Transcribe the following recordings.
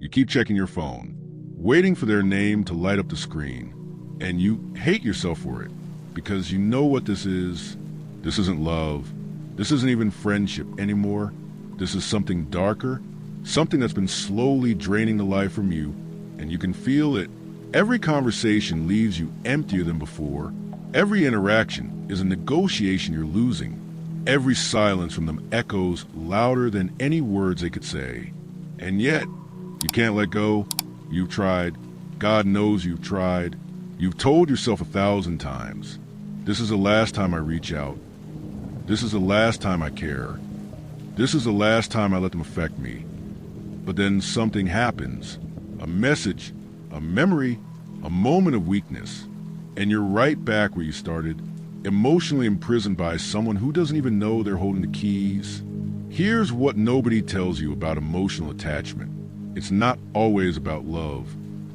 You keep checking your phone, waiting for their name to light up the screen, and you hate yourself for it because you know what this is. This isn't love. This isn't even friendship anymore. This is something darker, something that's been slowly draining the life from you, and you can feel it. Every conversation leaves you emptier than before. Every interaction is a negotiation you're losing. Every silence from them echoes louder than any words they could say. And yet, you can't let go. You've tried. God knows you've tried. You've told yourself 1,000 times, this is the last time I reach out. This is the last time I care. This is the last time I let them affect me. But then something happens. A message, a memory, a moment of weakness. And you're right back where you started, emotionally imprisoned by someone who doesn't even know they're holding the keys. Here's what nobody tells you about emotional attachment. It's not always about love.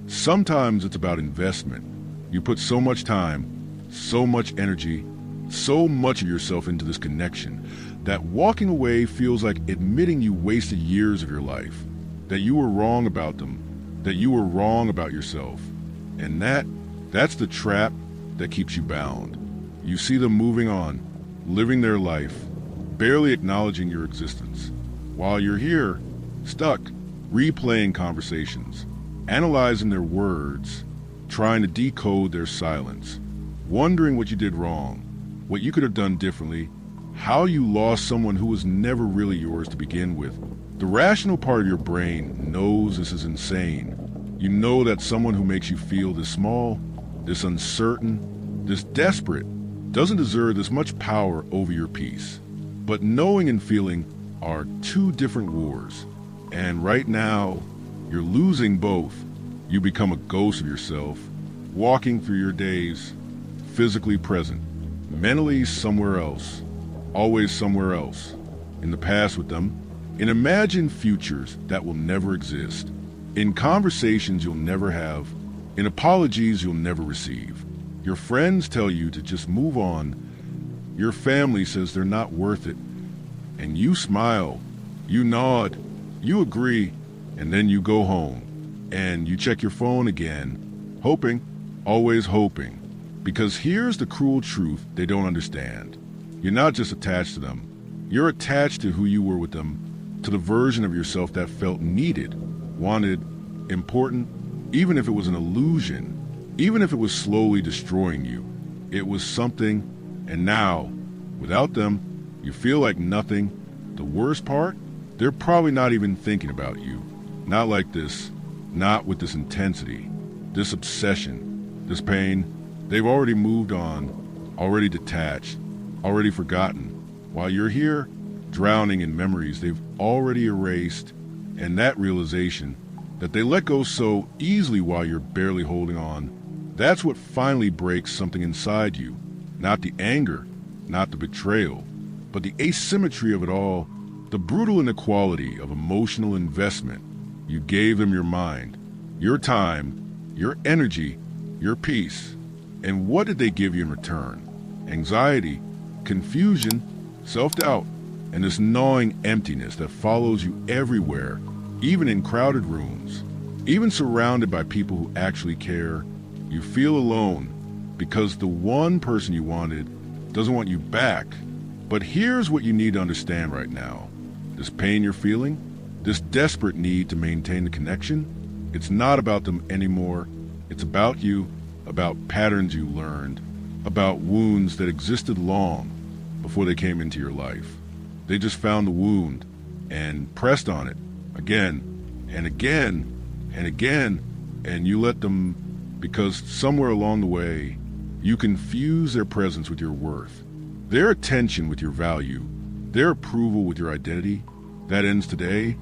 Sometimes it's about investment. You put so much time, so much energy, so much of yourself into this connection that walking away feels like admitting you wasted years of your life, that you were wrong about them, that you were wrong about yourself. And that's the trap that keeps you bound. You see them moving on, living their life, barely acknowledging your existence, while you're here, stuck, replaying conversations, analyzing their words, trying to decode their silence, wondering what you did wrong, what you could have done differently, how you lost someone who was never really yours to begin with. The rational part of your brain knows this is insane. You know that someone who makes you feel this small, this uncertain, this desperate, doesn't deserve this much power over your peace. But knowing and feeling are two different wars. And right now, you're losing both. You become a ghost of yourself, walking through your days, physically present, mentally somewhere else, always somewhere else, in the past with them, in imagined futures that will never exist, in conversations you'll never have, in apologies you'll never receive. Your friends tell you to just move on. Your family says they're not worth it. And you smile, you nod, you agree, and then you go home. And you check your phone again, hoping, always hoping. Because here's the cruel truth they don't understand. You're not just attached to them. You're attached to who you were with them, to the version of yourself that felt needed, wanted, important, even if it was an illusion, even if it was slowly destroying you. It was something, and now, without them, you feel like nothing. The worst part? They're probably not even thinking about you. Not like this. Not with this intensity, this obsession, this pain. They've already moved on, already detached, already forgotten. While you're here, drowning in memories they've already erased, and that realization that they let go so easily while you're barely holding on, that's what finally breaks something inside you. Not the anger, not the betrayal, but the asymmetry of it all, the brutal inequality of emotional investment. You gave them your mind, your time, your energy, your peace. And what did they give you in return? Anxiety, confusion, self-doubt, and this gnawing emptiness that follows you everywhere, even in crowded rooms, even surrounded by people who actually care. You feel alone because the one person you wanted doesn't want you back. But here's what you need to understand right now. This pain you're feeling, this desperate need to maintain the connection, it's not about them anymore. It's about you, about patterns you learned, about wounds that existed long before they came into your life. They just found the wound and pressed on it again and again and again, and you let them, because somewhere along the way, you confuse their presence with your worth, their attention with your value, their approval with your identity. That ends today.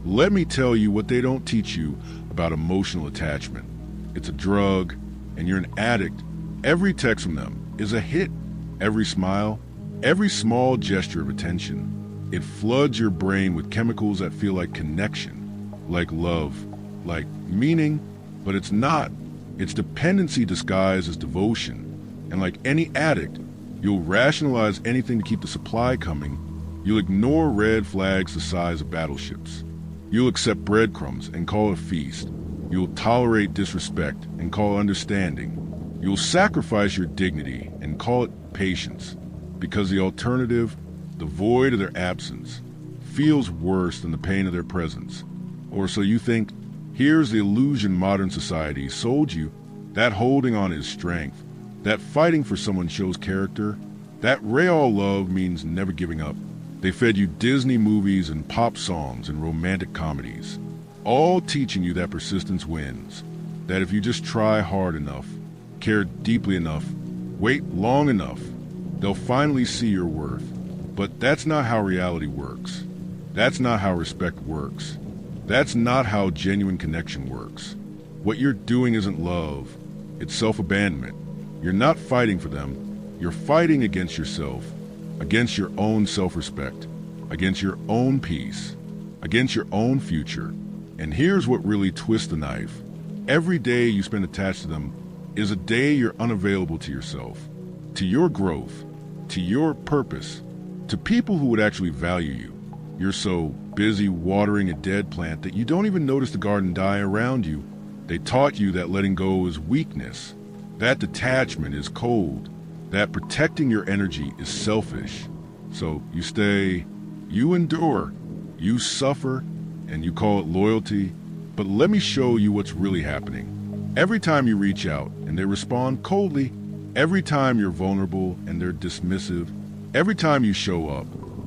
Let me tell you what they don't teach you about emotional attachment. It's a drug, and you're an addict. Every text from them is a hit. Every smile, every small gesture of attention. It floods your brain with chemicals that feel like connection, like love, like meaning, but it's not. It's dependency disguised as devotion. And like any addict, you'll rationalize anything to keep the supply coming. You'll ignore red flags the size of battleships. You'll accept breadcrumbs and call it a feast. You'll tolerate disrespect and call it understanding. You'll sacrifice your dignity and call it patience, because the alternative, the void of their absence, feels worse than the pain of their presence. Or so you think. Here's the illusion modern society sold you, that holding on is strength, that fighting for someone shows character, that real love means never giving up. They fed you Disney movies and pop songs and romantic comedies, all teaching you that persistence wins, that if you just try hard enough, care deeply enough, wait long enough, they'll finally see your worth. But that's not how reality works. That's not how respect works. That's not how genuine connection works. What you're doing isn't love, it's self-abandonment. You're not fighting for them, you're fighting against yourself, against your own self-respect, against your own peace, against your own future. And here's what really twists the knife. Every day you spend attached to them is a day you're unavailable to yourself, to your growth, to your purpose, to people who would actually value you. You're so busy watering a dead plant that you don't even notice the garden die around you. They taught you that letting go is weakness, that detachment is cold, that protecting your energy is selfish. So you stay, you endure, you suffer, and you call it loyalty. But let me show you what's really happening. Every time you reach out and they respond coldly, every time you're vulnerable and they're dismissive, every time you show up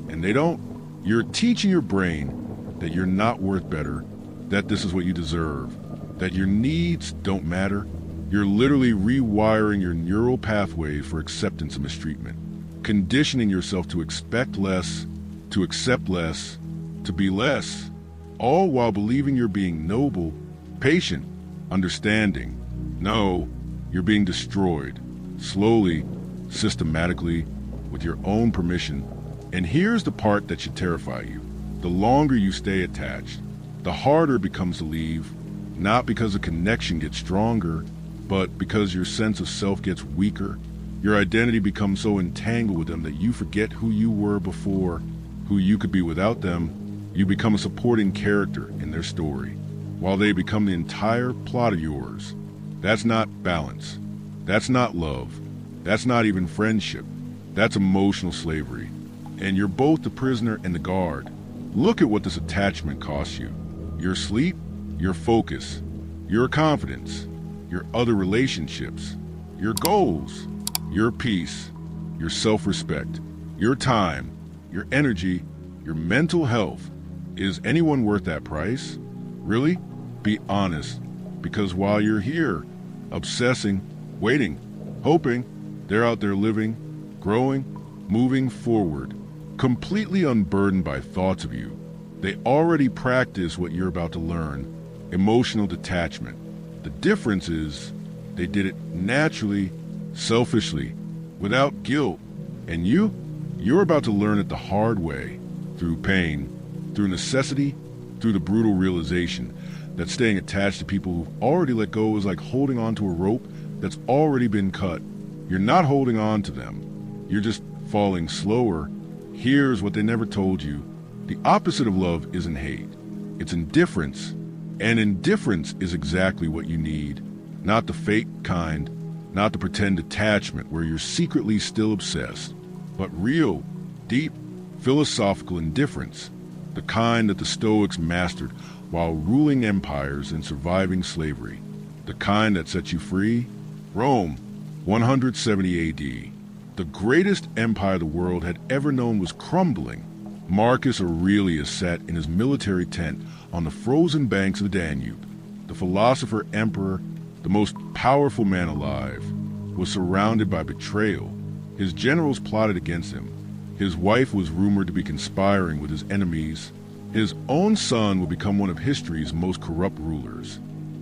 and they don't, you're teaching your brain that you're not worth better, that this is what you deserve, that your needs don't matter. You're literally rewiring your neural pathways for acceptance and mistreatment, conditioning yourself to expect less, to accept less, to be less, all while believing you're being noble, patient, understanding. No, you're being destroyed, slowly, systematically, with your own permission. And here's the part that should terrify you. The longer you stay attached, the harder it becomes to leave, not because the connection gets stronger, but because your sense of self gets weaker. Your identity becomes so entangled with them that you forget who you were before, who you could be without them. You become a supporting character in their story, while they become the entire plot of yours. That's not balance. That's not love. That's not even friendship. That's emotional slavery. And you're both the prisoner and the guard. Look at what this attachment costs you. Your sleep, your focus, your confidence, your other relationships, your goals, your peace, your self-respect, your time, your energy, your mental health. Is anyone worth that price? Really? Be honest. Because while you're here, obsessing, waiting, hoping, they're out there living, growing, moving forward, completely unburdened by thoughts of you. They already practice what you're about to learn, emotional detachment. The difference is they did it naturally, selfishly, without guilt. And you're about to learn it the hard way, through pain, through necessity, through the brutal realization that staying attached to people who've already let go is like holding on to a rope that's already been cut. You're not holding on to them. You're just falling slower. Here's what they never told you. The opposite of love isn't hate. It's indifference. And indifference is exactly what you need. Not the fake kind, not the pretend attachment where you're secretly still obsessed, but real, deep, philosophical indifference, the kind that the Stoics mastered while ruling empires and surviving slavery, the kind that set you free. Rome, 170 AD. The greatest empire the world had ever known was crumbling. Marcus Aurelius sat in his military tent on the frozen banks of the Danube. The philosopher emperor, the most powerful man alive, was surrounded by betrayal. His generals plotted against him. His wife was rumored to be conspiring with his enemies. His own son would become one of history's most corrupt rulers.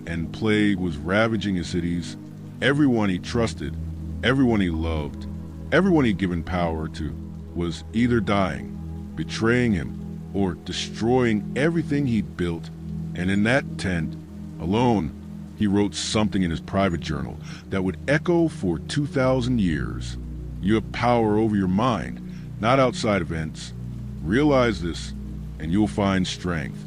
And plague was ravaging his cities. Everyone he trusted, everyone he loved, everyone he'd given power to was either dying, betraying him, or destroying everything he'd built. And in that tent, alone, he wrote something in his private journal that would echo for 2,000 years. You have power over your mind, not outside events. Realize this, and you'll find strength.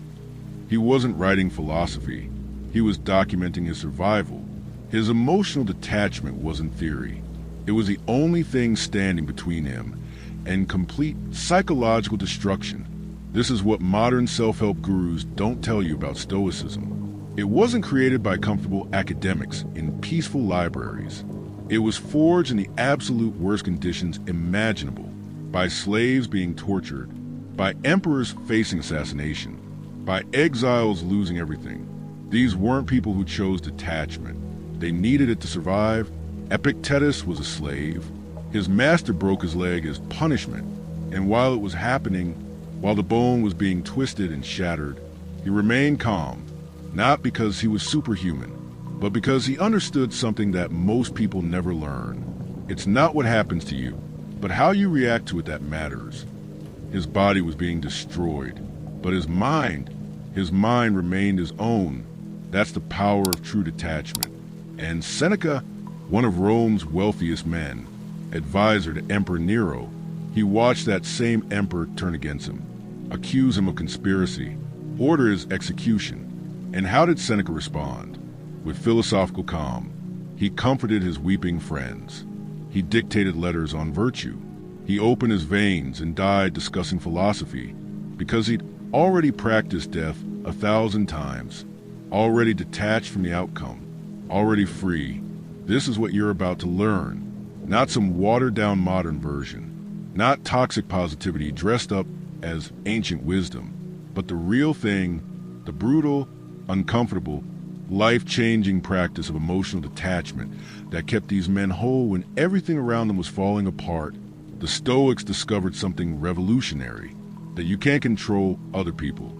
He wasn't writing philosophy. He was documenting his survival. His emotional detachment wasn't theory. It was the only thing standing between him and complete psychological destruction. This is what modern self-help gurus don't tell you about Stoicism. It wasn't created by comfortable academics in peaceful libraries. It was forged in the absolute worst conditions imaginable, by slaves being tortured, by emperors facing assassination, by exiles losing everything. These weren't people who chose detachment. They needed it to survive. Epictetus was a slave. His master broke his leg as punishment, and while it was happening, while the bone was being twisted and shattered, he remained calm, not because he was superhuman, but because he understood something that most people never learn. It's not what happens to you, but how you react to it that matters. His body was being destroyed, but his mind remained his own. That's the power of true detachment. And Seneca, one of Rome's wealthiest men, advisor to Emperor Nero, he watched that same emperor turn against him, accuse him of conspiracy, order his execution. And how did Seneca respond? With philosophical calm. He comforted his weeping friends. He dictated letters on virtue. He opened his veins and died discussing philosophy, because he'd already practiced death 1,000 times, already detached from the outcome, already free. This is what you're about to learn, not some watered-down modern version, not toxic positivity dressed up as ancient wisdom, but the real thing, the brutal, uncomfortable, life-changing practice of emotional detachment that kept these men whole when everything around them was falling apart. The Stoics discovered something revolutionary, that you can't control other people.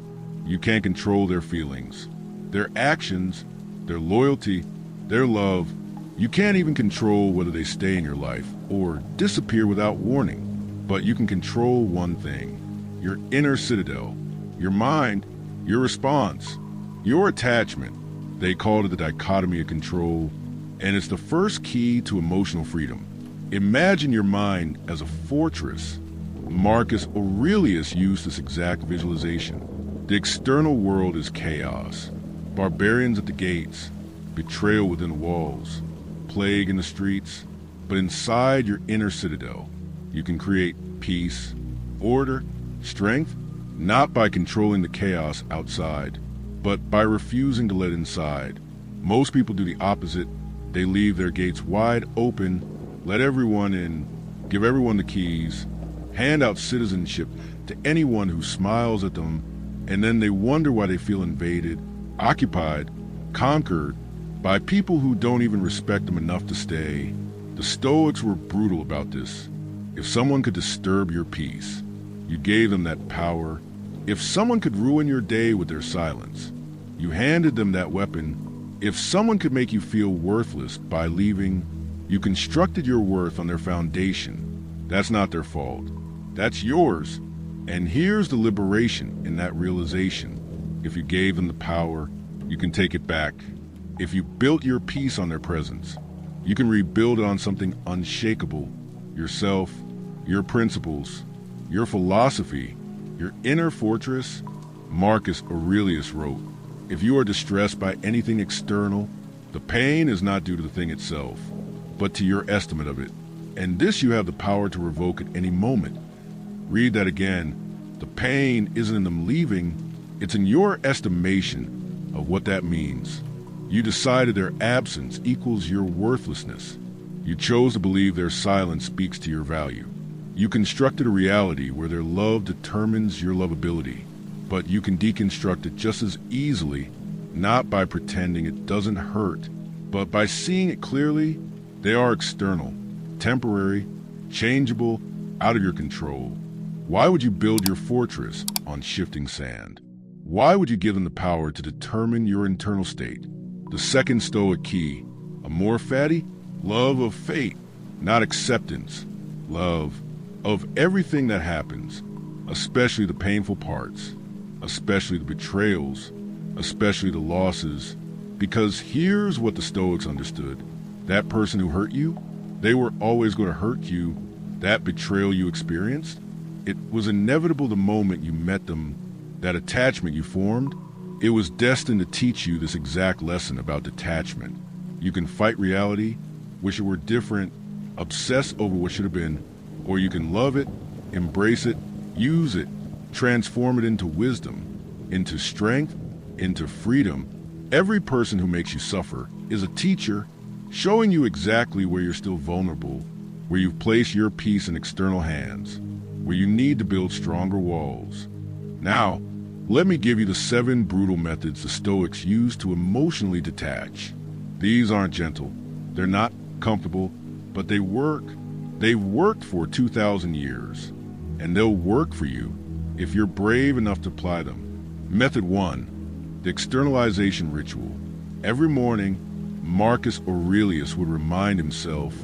You can't control their feelings, their actions, their loyalty, their love. You can't even control whether they stay in your life or disappear without warning. But you can control one thing, your inner citadel, your mind, your response, your attachment. They called it the dichotomy of control, and it's the first key to emotional freedom. Imagine your mind as a fortress. Marcus Aurelius used this exact visualization. The external world is chaos, barbarians at the gates, betrayal within the walls, plague in the streets. But inside your inner citadel, you can create peace, order, strength, not by controlling the chaos outside, but by refusing to let inside. Most people do the opposite. They leave their gates wide open, let everyone in, give everyone the keys, hand out citizenship to anyone who smiles at them, and then they wonder why they feel invaded, occupied, conquered by people who don't even respect them enough to stay. The Stoics were brutal about this. If someone could disturb your peace, you gave them that power. If someone could ruin your day with their silence, you handed them that weapon. If someone could make you feel worthless by leaving, you constructed your worth on their foundation. That's not their fault. That's yours. And here's the liberation in that realization. If you gave them the power, you can take it back. If you built your peace on their presence, you can rebuild it on something unshakable. Yourself, your principles, your philosophy, your inner fortress. Marcus Aurelius wrote, if you are distressed by anything external, the pain is not due to the thing itself, but to your estimate of it. And this you have the power to revoke at any moment. Read that again. The pain isn't in them leaving, it's in your estimation of what that means. You decided their absence equals your worthlessness. You chose to believe their silence speaks to your value. You constructed a reality where their love determines your lovability, but you can deconstruct it just as easily, not by pretending it doesn't hurt, but by seeing it clearly. They are external, temporary, changeable, out of your control. Why would you build your fortress on shifting sand? Why would you give them the power to determine your internal state? The second Stoic key, amor fati, love of fate, not acceptance. Love of everything that happens, especially the painful parts, especially the betrayals, especially the losses. Because here's what the Stoics understood. That person who hurt you, they were always going to hurt you. That betrayal you experienced, it was inevitable the moment you met them. That attachment you formed, It was destined to teach you this exact lesson about detachment. You can fight reality, wish it were different, obsess over what should have been, or you can love it, embrace it, use it, transform it into wisdom, into strength, into freedom. Every person who makes you suffer is a teacher, showing you exactly where you're still vulnerable, where you've placed your peace in external hands, where you need to build stronger walls. Now, let me give you the 7 brutal methods the Stoics use to emotionally detach. These aren't gentle, they're not comfortable, but they work. They've worked for 2,000 years, and they'll work for you if you're brave enough to apply them. Method 1, the externalization ritual. Every morning, Marcus Aurelius would remind himself,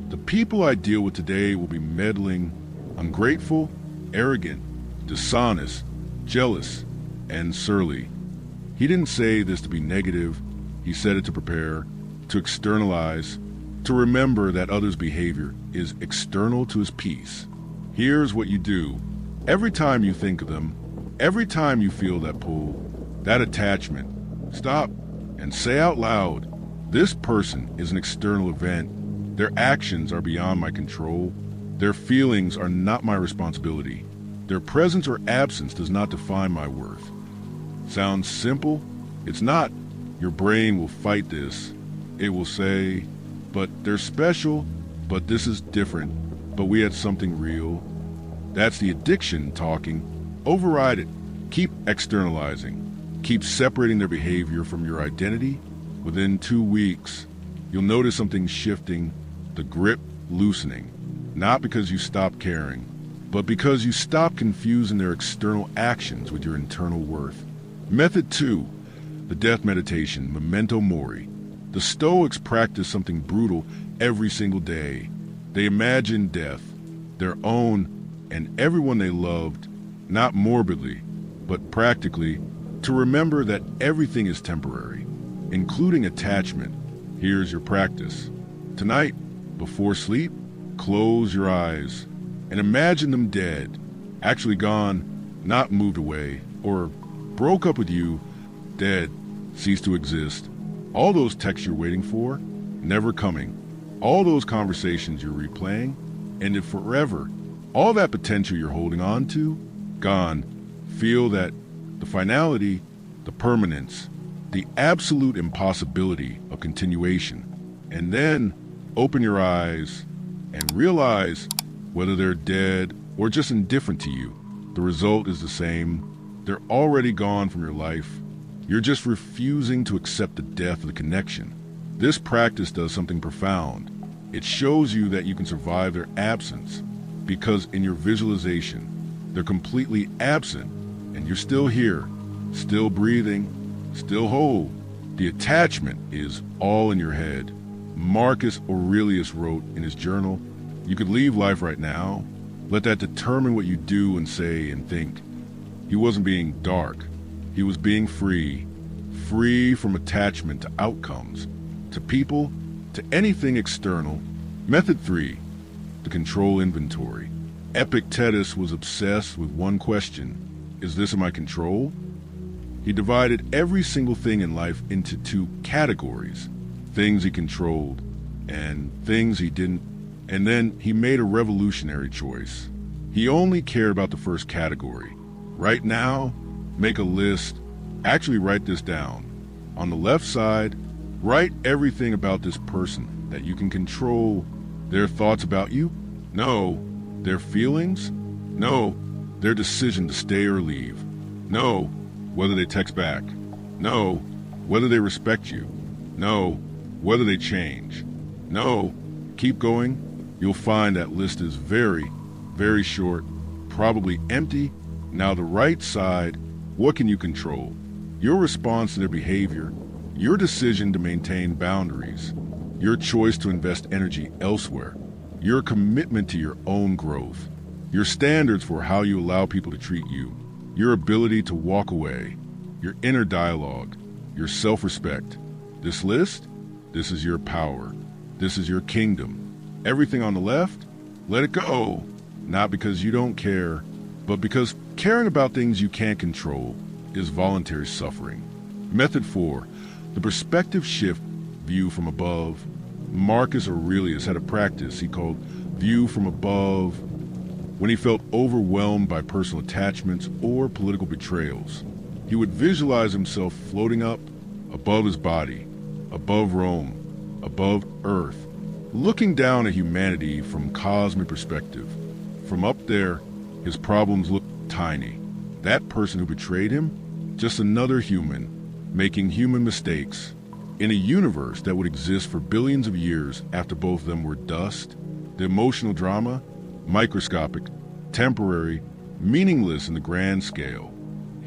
the people I deal with today will be meddling, ungrateful, arrogant, dishonest, jealous, and surly. He didn't say this to be negative. He said it to prepare, to externalize, to remember that others' behavior is external to his peace. Here's what you do. Every time you think of them, every time you feel that pull, that attachment, stop and say out loud, this person is an external event. Their actions are beyond my control. Their feelings are not my responsibility. Their presence or absence does not define my worth. Sounds simple? It's not. Your brain will fight this. It will say, but they're special, but this is different, but we had something real. That's the addiction talking. Override it. Keep externalizing. Keep separating their behavior from your identity. Within 2 weeks, you'll notice something shifting, the grip loosening. Not because you stop caring, but because you stop confusing their external actions with your internal worth. Method 2, the death meditation, memento mori. The Stoics practice something brutal every single day. They imagine death, their own and everyone they loved, not morbidly, but practically, to remember that everything is temporary, including attachment. Here's your practice. Tonight, before sleep, close your eyes and imagine them dead, actually gone, not moved away, or broke up with you, dead, ceased to exist. All those texts you're waiting for, never coming. All those conversations you're replaying, ended forever. All that potential you're holding on to, gone. Feel that the finality, the permanence, the absolute impossibility of continuation. And then open your eyes and realize whether they're dead or just indifferent to you. The result is the same. They're already gone from your life. You're just refusing to accept the death of the connection. This practice does something profound. It shows you that you can survive their absence, because in your visualization, they're completely absent, and you're still here, still breathing, still whole. The attachment is all in your head. Marcus Aurelius wrote in his journal, you could leave life right now. Let that determine what you do and say and think. He wasn't being dark. He was being free. Free from attachment to outcomes, to people, to anything external. Method 3, the control inventory. Epictetus was obsessed with one question. Is this in my control? He divided every single thing in life into 2 categories. Things he controlled and things he didn't. And then he made a revolutionary choice. He only cared about the first category. Right now, make a list. Actually write this down. On the left side, write everything about this person that you can control. Their thoughts about you? No. Their feelings? No. Their decision to stay or leave? No. Whether they text back? No. Whether they respect you? No. Whether they change? No. Keep going. You'll find that list is very, very short, probably empty. Now the right side, what can you control? Your response to their behavior, your decision to maintain boundaries, your choice to invest energy elsewhere, your commitment to your own growth, your standards for how you allow people to treat you, your ability to walk away, your inner dialogue, your self-respect. This list, this is your power. This is your kingdom. Everything on the left, let it go. Not because you don't care, but because caring about things you can't control is voluntary suffering. Method 4, the perspective shift, view from above. Marcus Aurelius had a practice he called view from above when he felt overwhelmed by personal attachments or political betrayals. He would visualize himself floating up above his body, above Rome, above Earth, looking down at humanity from cosmic perspective. From up there, his problems looked tiny. That person who betrayed him, just another human, making human mistakes, in a universe that would exist for billions of years after both of them were dust. The emotional drama, microscopic, temporary, meaningless in the grand scale.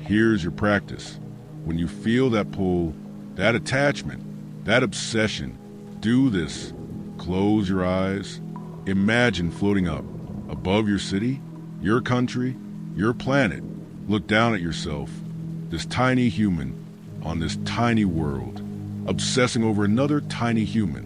Here's your practice. When you feel that pull, that attachment, that obsession, do this. Close your eyes. Imagine floating up, above your city, your country, your planet. Look down at yourself, this tiny human on this tiny world, obsessing over another tiny human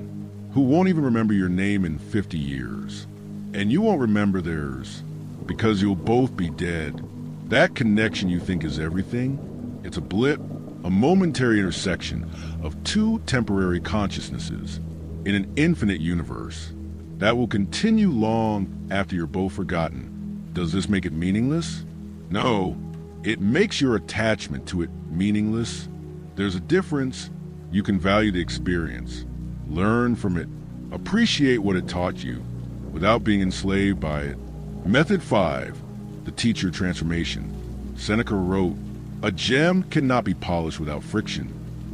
who won't even remember your name in 50 years. And you won't remember theirs because you'll both be dead. That connection you think is everything, it's a blip, a momentary intersection of two temporary consciousnesses in an infinite universe that will continue long after you're both forgotten. Does this make it meaningless? No, it makes your attachment to it meaningless. There's a difference. You can value the experience, learn from it, appreciate what it taught you without being enslaved by it. Method 5, the teacher transformation. Seneca wrote, "A gem cannot be polished without friction,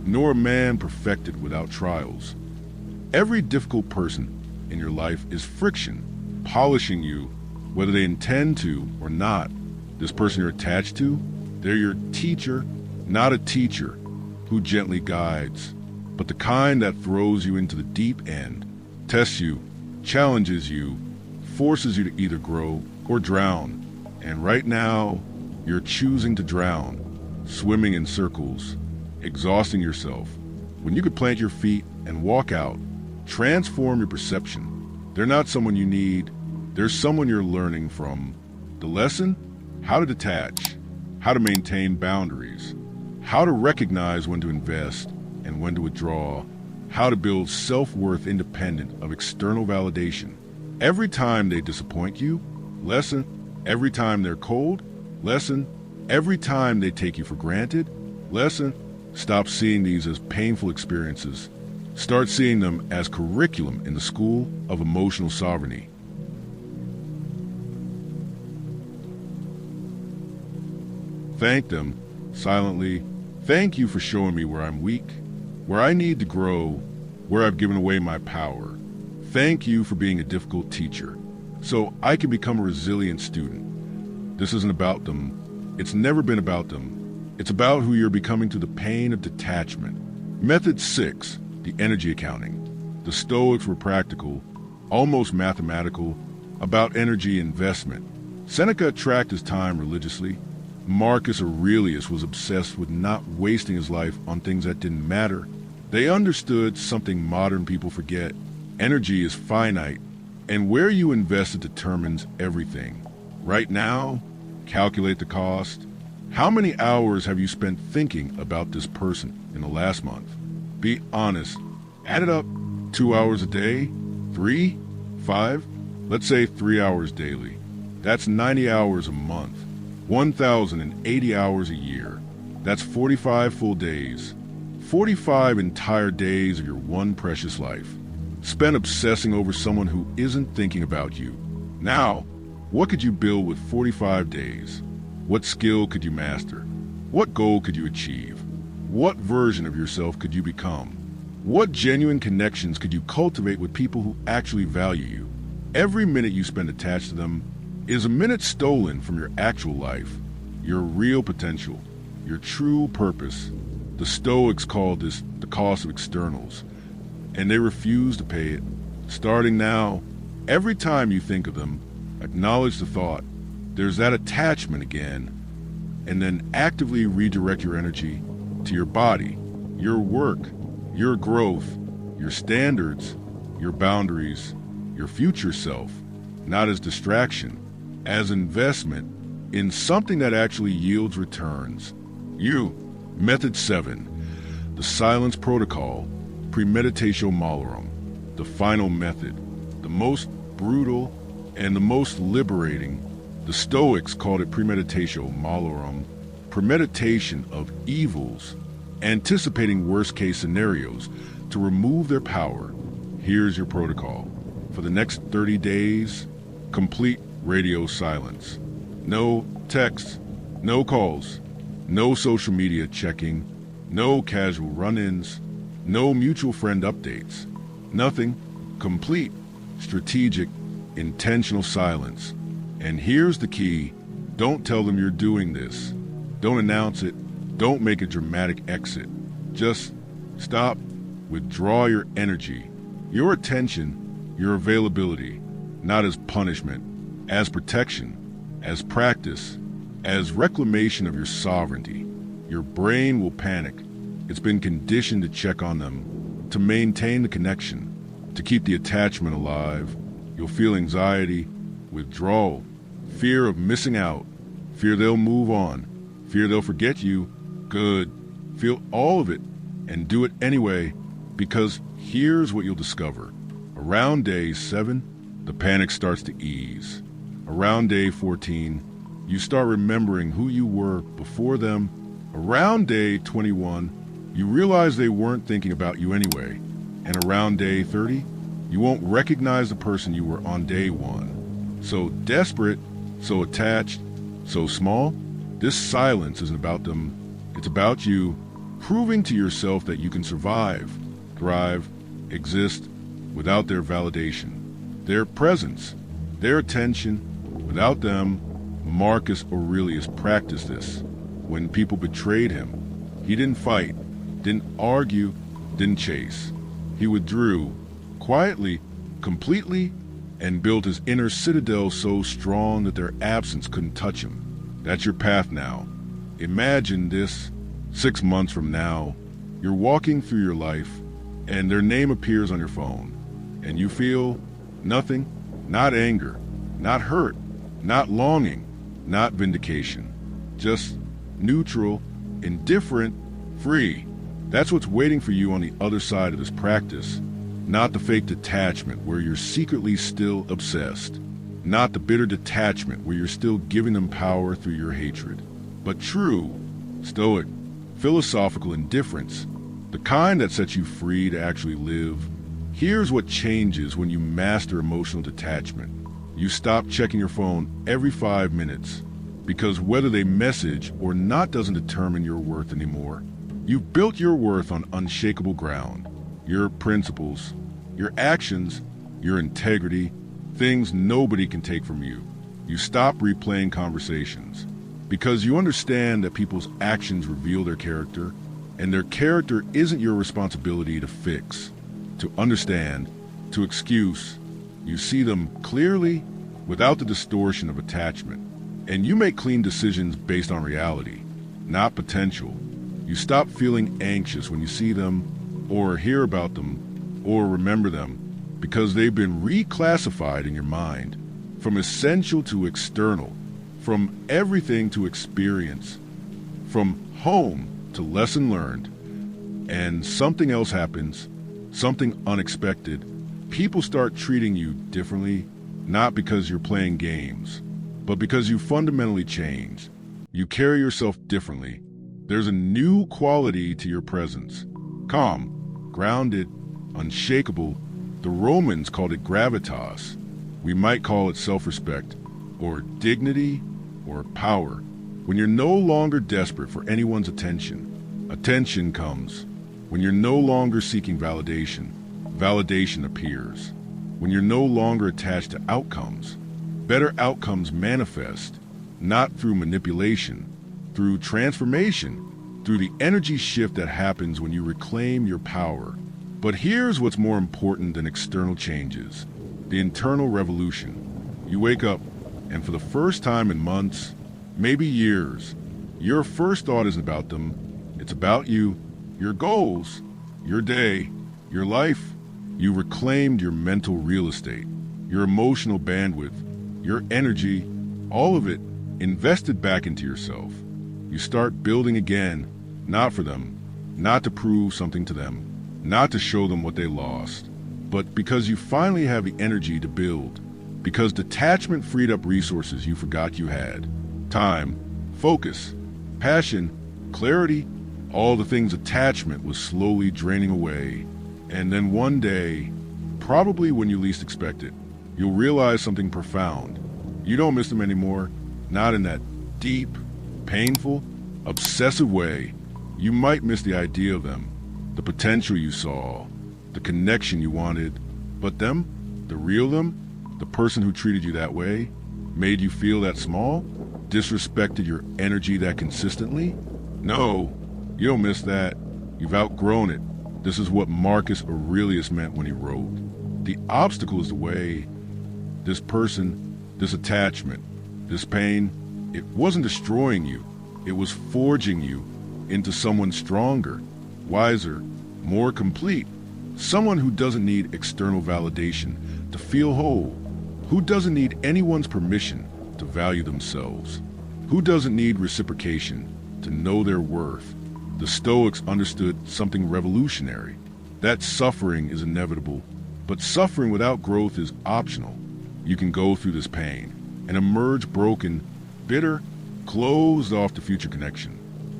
nor a man perfected without trials." Every difficult person in your life is friction, polishing you, whether they intend to or not. This person you're attached to, they're your teacher, not a teacher who gently guides, but the kind that throws you into the deep end, tests you, challenges you, forces you to either grow or drown. And right now, you're choosing to drown, swimming in circles, exhausting yourself, when you could plant your feet and walk out. Transform your perception. They're not someone you need, they're someone you're learning from. The lesson? How to detach, how to maintain boundaries, how to recognize when to invest and when to withdraw, how to build self-worth independent of external validation. Every time they disappoint you, lesson. Every time they're cold, lesson. Every time they take you for granted, lesson. Stop seeing these as painful experiences. Start seeing them as curriculum in the school of emotional sovereignty. Thank them silently. Thank you for showing me where I'm weak, where I need to grow, where I've given away my power. Thank you for being a difficult teacher, so I can become a resilient student. This isn't about them. It's never been about them. It's about who you're becoming to the pain of detachment. Method 6, the energy accounting. The Stoics were practical, almost mathematical, about energy investment. Seneca tracked his time religiously. Marcus Aurelius was obsessed with not wasting his life on things that didn't matter. They understood something modern people forget. Energy is finite, and where you invest it determines everything. Right now, calculate the cost. How many hours have you spent thinking about this person in the last month? Be honest. Add it up. 2 hours a day? 3? 5? Let's say 3 hours daily. That's 90 hours a month. 1,080 hours a year. That's 45 full days. 45 entire days of your one precious life, spent obsessing over someone who isn't thinking about you. Now, what could you build with 45 days? What skill could you master? What goal could you achieve? What version of yourself could you become? What genuine connections could you cultivate with people who actually value you? Every minute you spend attached to them is a minute stolen from your actual life, your real potential, your true purpose. The Stoics called this the cost of externals, and they refuse to pay it. Starting now, every time you think of them, acknowledge the thought. There's that attachment again, and then actively redirect your energy to your body, your work, your growth, your standards, your boundaries, your future self, not as distraction, as investment in something that actually yields returns. Method 7. The Silence Protocol, Premeditatio Malorum. The final method, the most brutal and the most liberating. The Stoics called it Premeditatio Malorum, premeditation of evils, anticipating worst-case scenarios to remove their power. Here's your protocol. For the next 30 days, complete radio silence. No texts, no calls, no social media checking, no casual run-ins, no mutual friend updates. Nothing. Complete, strategic, intentional silence. And here's the key. Don't tell them you're doing this. Don't announce it. Don't make a dramatic exit. Just stop. Withdraw your energy, your attention, your availability, not as punishment, as protection, as practice, as reclamation of your sovereignty. Your brain will panic. It's been conditioned to check on them, to maintain the connection, to keep the attachment alive. You'll feel anxiety, withdrawal, fear of missing out, fear they'll move on, fear they'll forget you. Good. Feel all of it and do it anyway, because here's what you'll discover. Around day 7, the panic starts to ease. Around day 14, you start remembering who you were before them. Around day 21, you realize they weren't thinking about you anyway. And around day 30, you won't recognize the person you were on day 1. So desperate, so attached, so small, this silence isn't about them. It's about you, proving to yourself that you can survive, thrive, exist without their validation, their presence, their attention. Without them, Marcus Aurelius practiced this. When people betrayed him, he didn't fight, didn't argue, didn't chase. He withdrew, quietly, completely, and built his inner citadel so strong that their absence couldn't touch him. That's your path now. Imagine this. 6 months from now, you're walking through your life, and their name appears on your phone, and you feel nothing, not anger, not hurt, not longing, not vindication, just neutral, indifferent, free. That's what's waiting for you on the other side of this practice. Not the fake detachment where you're secretly still obsessed. Not the bitter detachment where you're still giving them power through your hatred. But true, stoic, philosophical indifference, the kind that sets you free to actually live. Here's what changes when you master emotional detachment. You stop checking your phone every 5 minutes, because whether they message or not doesn't determine your worth anymore. You've built your worth on unshakable ground. Your principles, your actions, your integrity, things nobody can take from you. You stop replaying conversations because you understand that people's actions reveal their character, and their character isn't your responsibility to fix, to understand, to excuse. You see them clearly without the distortion of attachment, and you make clean decisions based on reality, not potential. You stop feeling anxious when you see them or hear about them or remember them, because they've been reclassified in your mind from essential to external, from everything to experience, from home to lesson learned. And something else happens, something unexpected. People start treating you differently, not because you're playing games, but because you fundamentally changed. You carry yourself differently. There's a new quality to your presence. Calm, grounded, unshakable. The Romans called it gravitas. We might call it self-respect, or dignity, or power. When you're no longer desperate for anyone's attention, attention comes. When you're no longer seeking validation, validation appears. When you're no longer attached to outcomes, better outcomes manifest, not through manipulation, through transformation, through the energy shift that happens when you reclaim your power. But here's what's more important than external changes: the internal revolution. You wake up, and for the first time in months, maybe years, your first thought isn't about them. It's about you, your goals, your day, your life. You reclaimed your mental real estate, your emotional bandwidth, your energy, all of it invested back into yourself. You start building again, not for them, not to prove something to them, not to show them what they lost, but because you finally have the energy to build, because detachment freed up resources you forgot you had. Time, focus, passion, clarity, all the things attachment was slowly draining away. And then one day, probably when you least expect it, you'll realize something profound. You don't miss them anymore, not in that deep, painful, obsessive way. You might miss the idea of them, the potential you saw, the connection you wanted, but them, the real them, the person who treated you that way, made you feel that small, disrespected your energy that consistently? No, you don't miss that. You've outgrown it. This is what Marcus Aurelius meant when he wrote, "The obstacle is the way." This person, this attachment, this pain, it wasn't destroying you. It was forging you into someone stronger, wiser, more complete. Someone who doesn't need external validation to feel whole, who doesn't need anyone's permission to value themselves, who doesn't need reciprocation to know their worth. The Stoics understood something revolutionary, that suffering is inevitable, but suffering without growth is optional. You can go through this pain and emerge broken, bitter, closed off to future connection.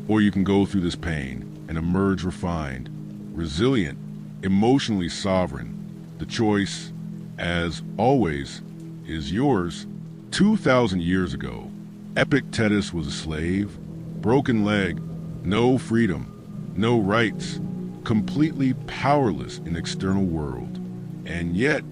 Or you can go through this pain and emerge refined, resilient, emotionally sovereign. The choice, as always, is yours. 2,000 years ago, Epictetus was a slave, broken leg, no freedom, no rights, completely powerless in the external world. And yet,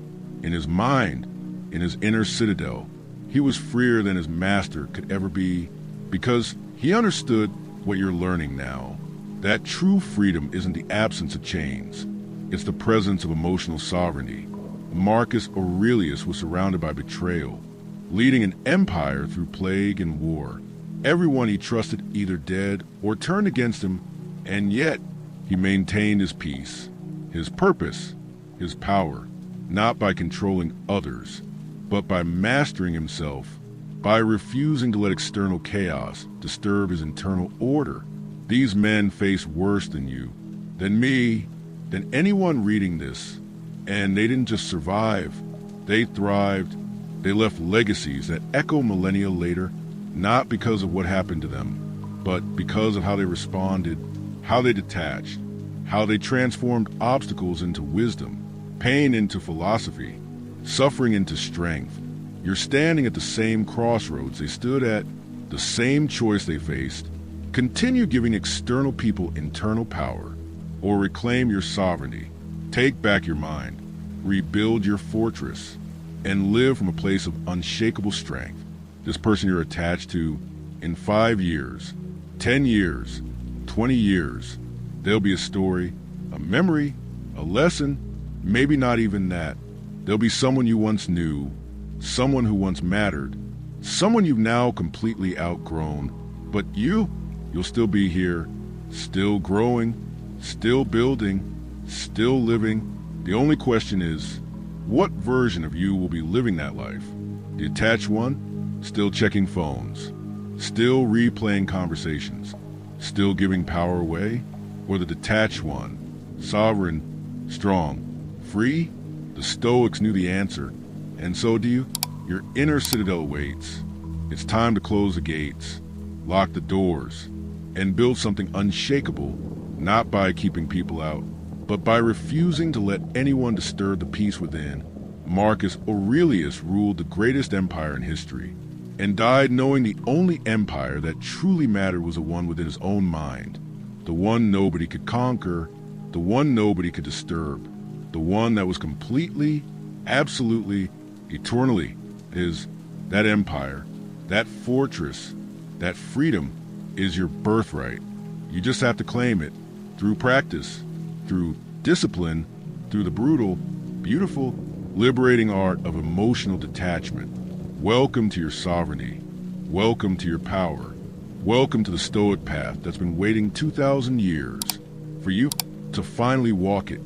in his mind, in his inner citadel, he was freer than his master could ever be, because he understood what you're learning now. That true freedom isn't the absence of chains. It's the presence of emotional sovereignty. Marcus Aurelius was surrounded by betrayal, leading an empire through plague and war. Everyone he trusted either dead or turned against him, and yet he maintained his peace, his purpose, his power, not by controlling others, but by mastering himself, by refusing to let external chaos disturb his internal order. These men faced worse than you, than me, than anyone reading this. And they didn't just survive, they thrived. They left legacies that echo millennia later, not because of what happened to them, but because of how they responded, how they detached, how they transformed obstacles into wisdom, pain into philosophy, suffering into strength. You're standing at the same crossroads they stood at, the same choice they faced. Continue giving external people internal power, or reclaim your sovereignty. Take back your mind, rebuild your fortress, and live from a place of unshakable strength. This person you're attached to, in 5 years, 10 years, 20 years, there'll be a story, a memory, a lesson, maybe not even that. There'll be someone you once knew, someone who once mattered, someone you've now completely outgrown, but you'll still be here, still growing, still building, still living. The only question is, what version of you will be living that life? The attached one, still checking phones, still replaying conversations, still giving power away? Or the detached one, sovereign, strong, free? The Stoics knew the answer, and so do you. Your inner citadel waits. It's time to close the gates, lock the doors, and build something unshakable, not by keeping people out, but by refusing to let anyone disturb the peace within. Marcus Aurelius ruled the greatest empire in history, and died knowing the only empire that truly mattered was the one within his own mind, the one nobody could conquer, the one nobody could disturb, the one that was completely, absolutely, eternally his. That empire, that fortress, that freedom is your birthright. You just have to claim it through practice, through discipline, through the brutal, beautiful, liberating art of emotional detachment. Welcome to your sovereignty. Welcome to your power. Welcome to the Stoic path that's been waiting 2,000 years for you to finally walk it.